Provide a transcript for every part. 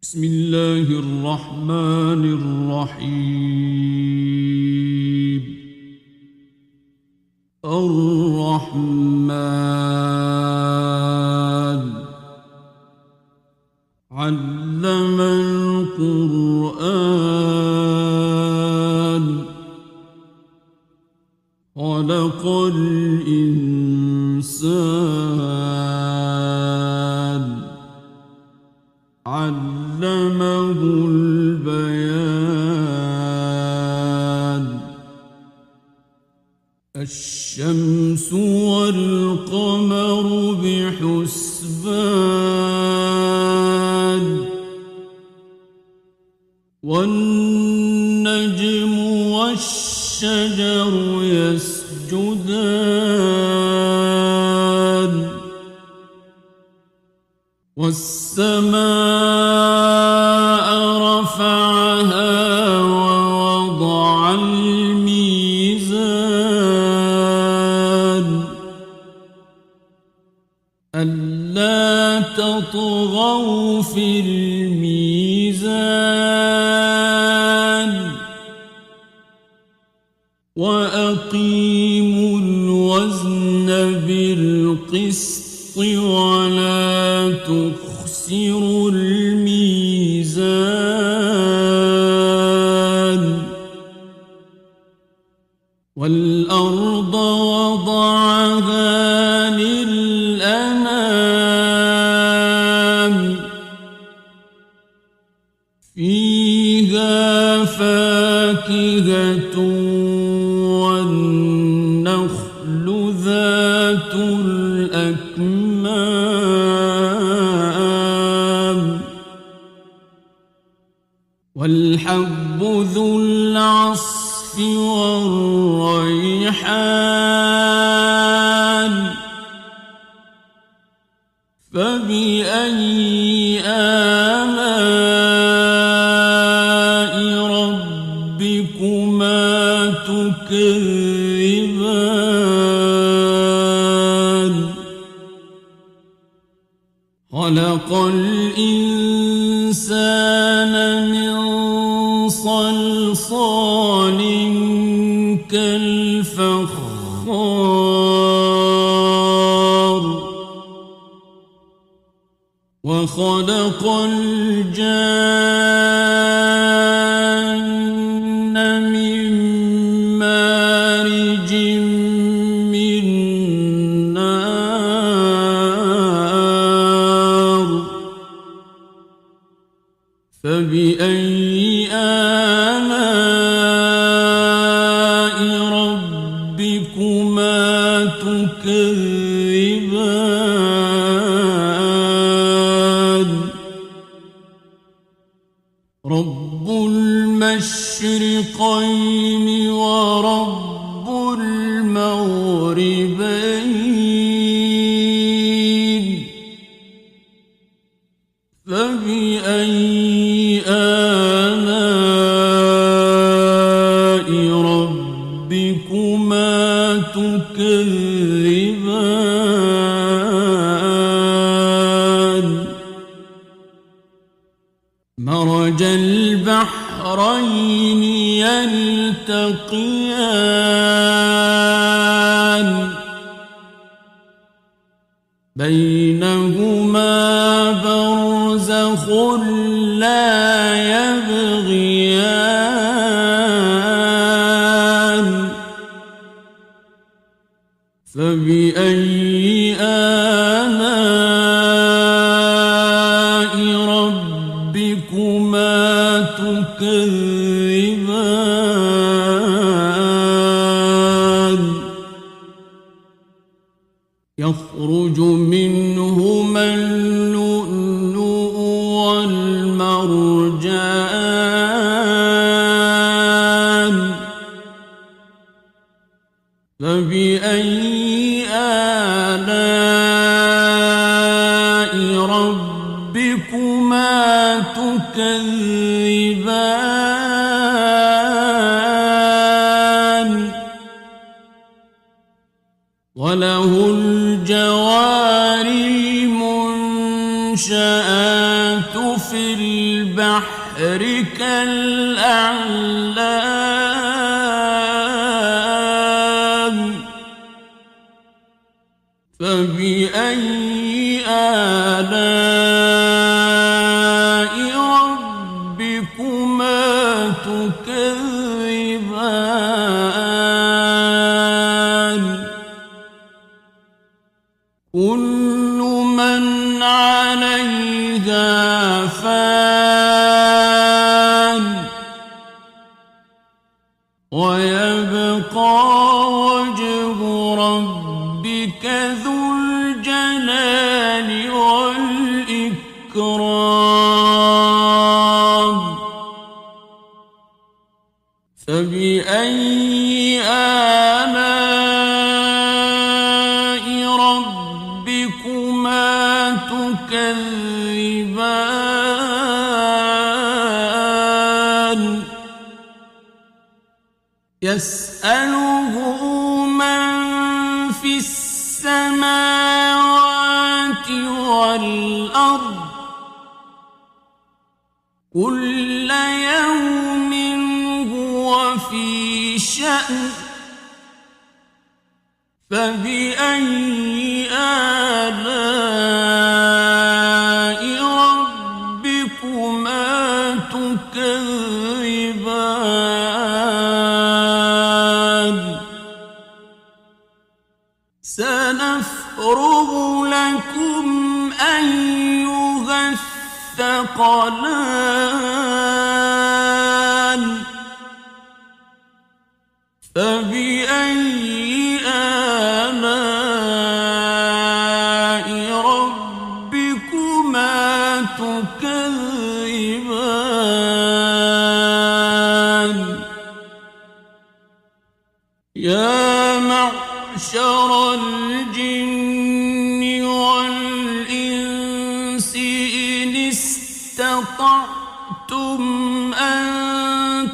بسم الله الرحمن الرحيم. الرحمن علم القرآن خلق الإنسان علمه البيان. الشمس والقمر بحسبان والنجم والشجر يسجدان والسماء رفعها ووضع الميزان ألا تطغوا في الميزان وأقيموا الوزن بالقسط ولا تخسروا الميزان. والأرض وضعها للأنام فيها فاكهة والنخل ذات الأكمام والحب ذو العصف والريحان فبأي آلاء ربكما تكذبان. خلق الإنسان من صلصال كالفخار وخلق الجان من مارج من نار فبأي آلاء ربكما تكذبان. رب المشرقين ورب المغربين فبأي آلاء ربكما تكذبان. مرج البحرين يلتقيان بينهما برزخ لا يبغيان فبأي آلاء ربكما تكذبان. يخرج منهما اللؤلؤ والمرجان فبأي آلاء ربكما تكذبان. وله الجوار المنشآت في بحرك الأعلى فبأي آلاء ربكما تكذبان كل من عليها فان ويبقى وجه ربك ذو الجلال والإكرام فبأي آلاء ربكما تكذبان يسأله من في السماوات والأرض كل يوم هو في شأن فبأي آلاء ربكما تكذبان سنفرغ لكم أيها الثقلان فبأي آلاء ربكما تكذبان يا معشر الجن والإنس إن استطعتم أن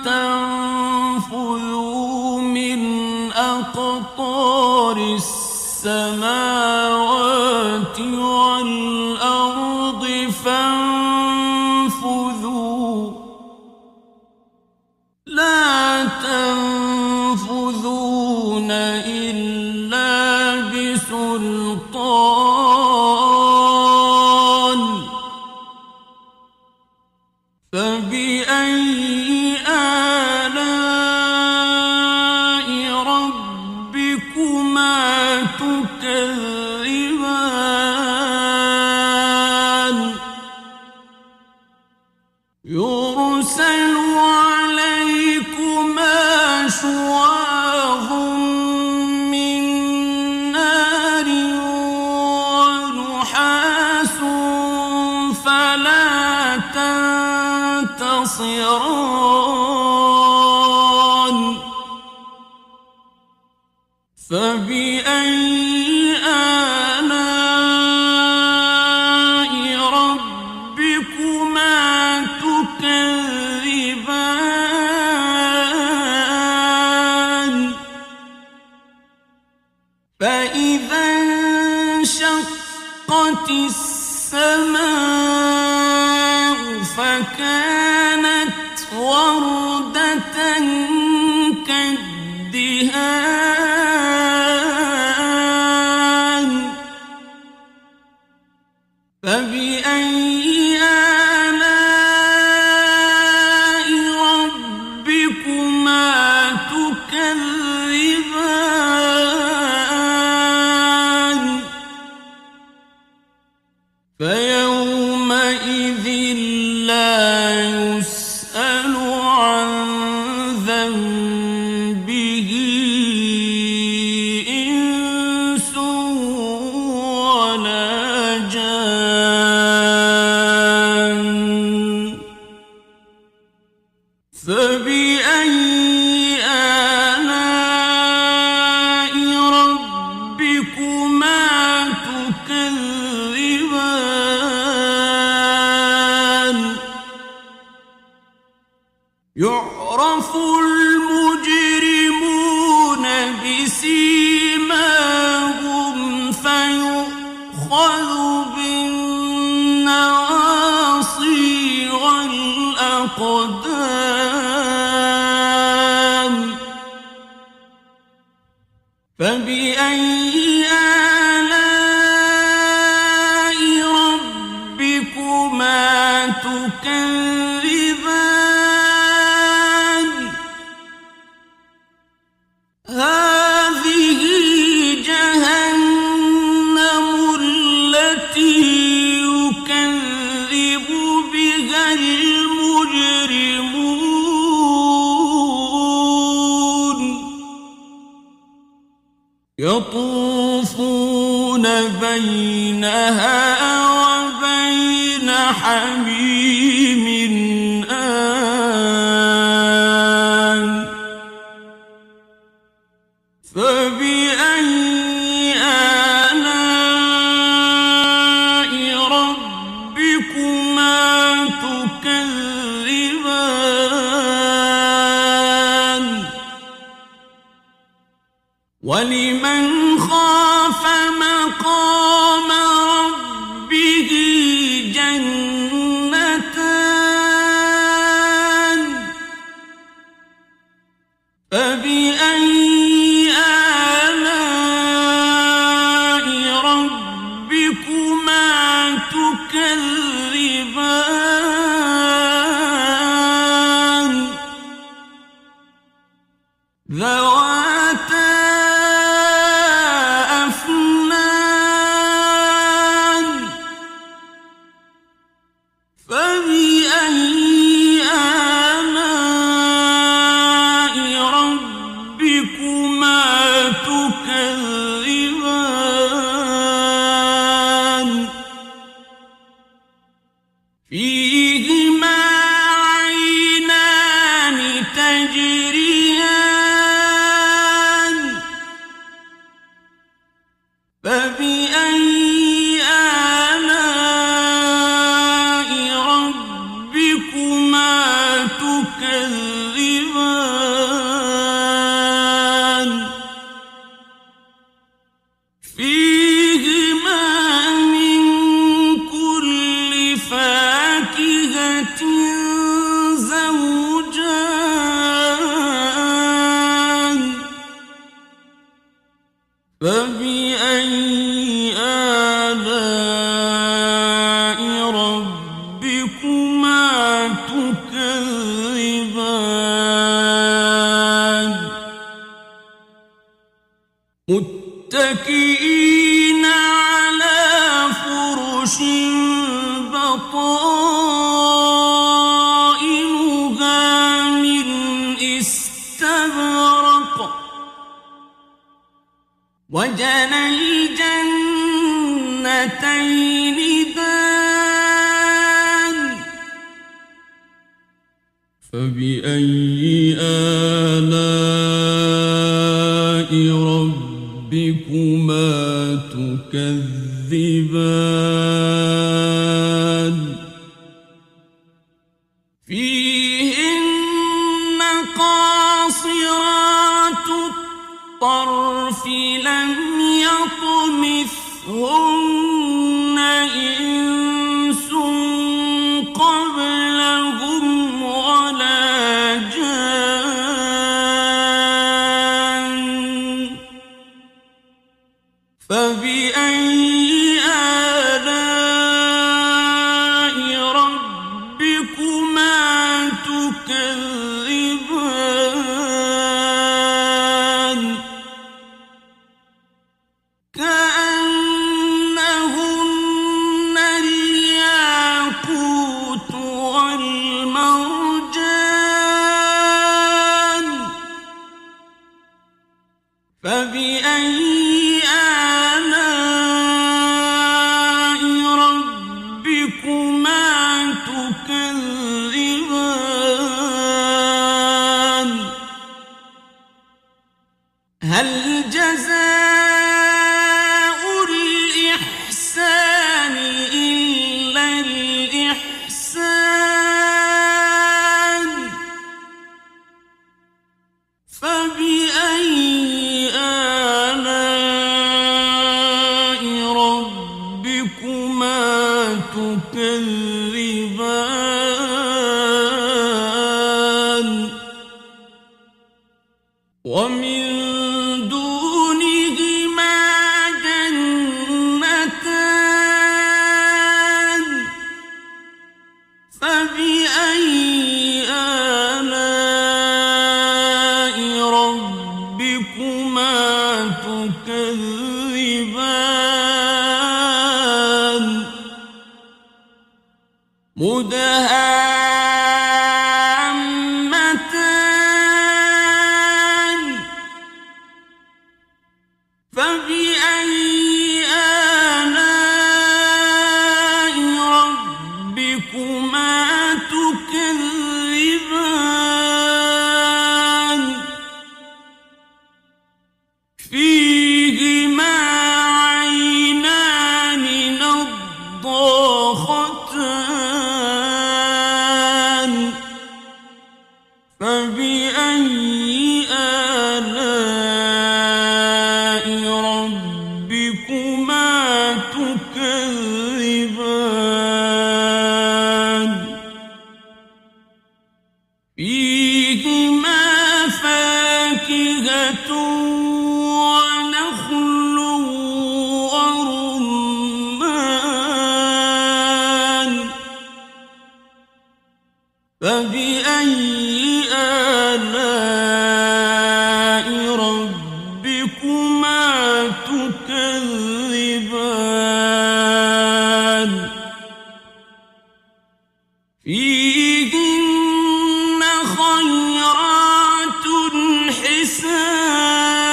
تنفذوا من أقطار السماوات والأرض فانفذوا لا تنفذون إلا بسلطان فبأي آلاء ربكما تكذبان يرسل عليكما شواظ من نار ونحاس فلا تنتصران فبأي آلاء ربكما تكذبان فإذا انشقت السماء فكانت وردة كالدهان فبأي آلاء ربكما تكذبان فيومئذ لا يسأل عن ذنبه إنس ولا جان فبأي آلاء ربكما تكذبان يعرف المجرمون بسيماهم فيؤخذ بالنواصي والأقدام الأقدام فبأي آلاء ربكما تكذبان هذه جهنم التي يكذب بها المجرمون يطوفون بينها وبين حميم آن فبأي آلاء ربكما تكذبان ولمن خاف مقام ربه جنتان فبأي آلاء ربكما تكذبان ذواتا أفنان فبأي آلاء ربكما تكذبان فيهما عينان تجريان فبأي آلاء ربكما تكذبان فيهما من كل فاكهة زوجان فبأي آلاء ربكما تكذبان متكئين على فرش بطائنها من استبرق وجنى الجنتين دان فبأي آلاء ربكما تكذبان فيهن قاصرات الطرف لم يطمثهن إنس قبلهم ولا جان فبأي آلاء ربكما تكذبان كأنهن الياقوت والمرجان فبأي آلاء ربكما تكذبان فيهما من كل فاكهة زوجان فبأي آلاء ربكما تكذبان كأنهن الياقوت والمرجان فبأي آلاء ربكما تكذبان فبأي آلاء ربكما تكذبان كأنهن الياقوت والمرجان مدهامتان فبأي آلاء ربكما تكذبان فيهما عينان نضاختان فبأي آلاء ربكما تكذبان فيهما فاكهة ونخل ورمان فبأي آلاء ربكما تكذبان فيهن خيرات حسان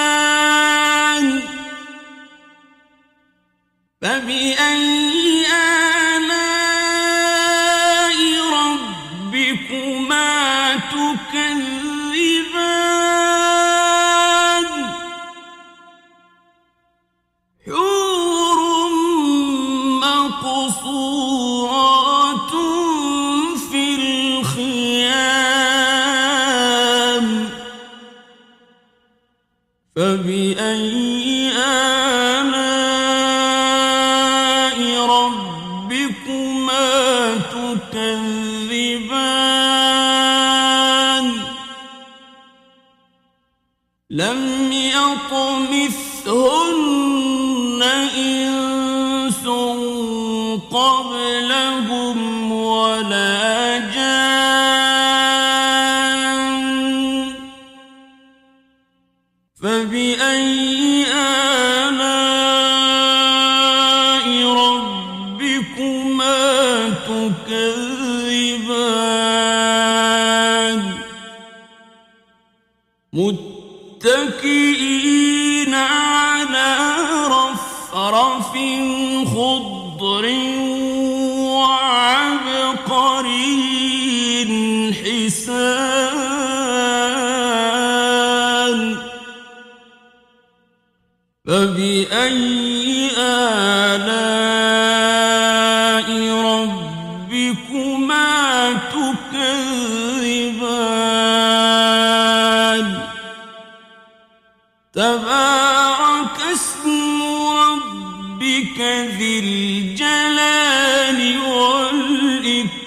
فبأي آلاء ربكما تكذبان حور مقصورات في الخيام فبأي آلاء ربكما تكذبان لم يطمثهن إنس قبلهم ولا جان فبأي آلاء ربكما تكذبان متكئين على رفرف خضر وعبقري حسان فبأي آلاء ربكما تكذبان تبارك اسم ربك ذي الجلال والإكرام